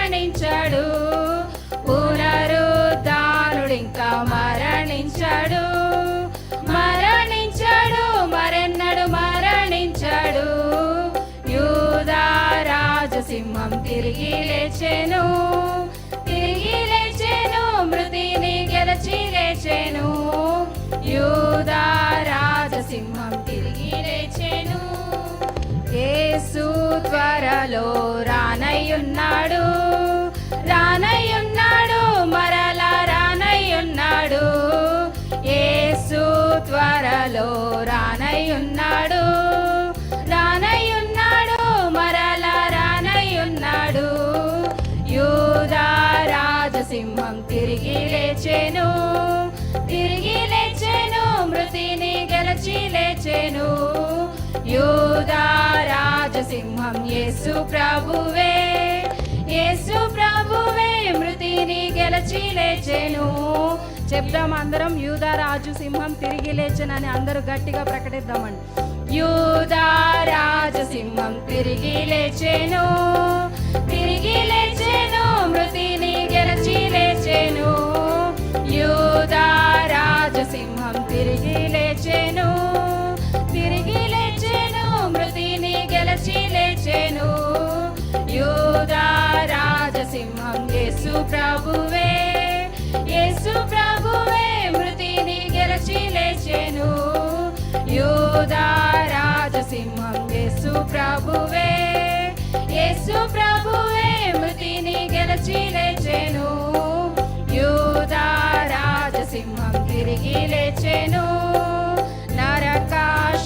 మరణించాడు, పునరుద్ధానుడింకా మరణించాడు, మరణించాడు, మరెన్నడు మరణించాడు. యూదా రాజసింహం తిరిగి లేచెను, తిరిగి లేచెను, మృతిని గెలిచి లేచెను. యూదా రాజసింహం తిరిగి లేచెను. యేసు త్వరలో రానయ్యున్నాడు, రానయ్యున్నాడు, మరలా రానయ్యున్నాడు. యేసు త్వరలో రానయ్యున్నాడు, రానయ్యున్నాడు, మరలా రానయ్యున్నాడు. యూదా రాజసింహం తిరిగి లేచెను, తిరిగి లేచెను, మృతిని గెలిచి లేచెను. యూదా రాజసింహం యేసు ప్రభువే, యేసు ప్రభువే, మృతిని గెలిచి లేచెను. చెప్దాం అందరం, యూదా రాజు సింహం తిరిగి లేచెనని అందరూ గట్టిగా ప్రకటిద్దామండి. యూదా రాజసింహం తిరిగి లేచెను, తిరిగి లేచెను, మృతిని గెలిచి లేచెను. యూదా రాజసింహం తిరిగి లేచెను, తిరిగి లేచెను, మృతిని గెలిచి లేచెను. యూదా రాజసింహం యేసు ప్రభువే, యేసు ప్రభువే, మృతిని గెలిచి లేచెను. యూదా రాజసింహం యేసు ప్రభువే, యేసు ప్రభువే, మృతిని గెలిచి లేచెను. యూదా రాజసింహం తిరిగి లేచెను. నరక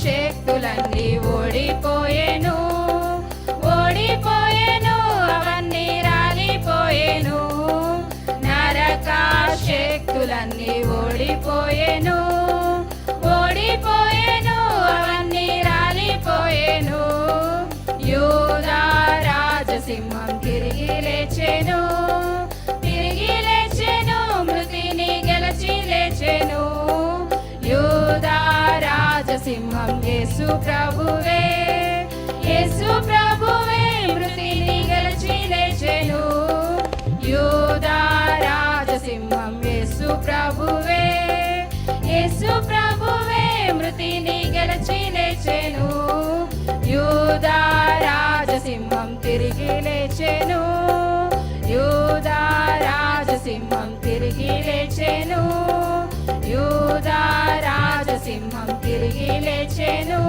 శక్తులన్నీ ఓడిపోయేను, ఓడిపోయేను, అవన్నీ రాలిపోయేను. నరక శక్తులన్నీ ఓడిపోయేను, ఓడిపోయేను, అవన్నీ రాలిపోయేను. యూదా రాజసింహం తిరిగి లేచెను, తిరిగి లేచెను, మృతిని గెలిచి లేచెను. యూదా రాజసింహం యేసు ప్రభువే, యేసు ప్రభువే, మృతిని గెలిచి లేచెను. యూదా రాజసింహం యేసు ప్రభువే, యేసు ప్రభువే, మృతిని గెలిచి లేచెను. యూదా రాజసింహం తిరిగి లేచెను, యూదా రాజసింహం తిరిగి లేచెను. యూదా రాజసింహం తిరిగి లేచెను.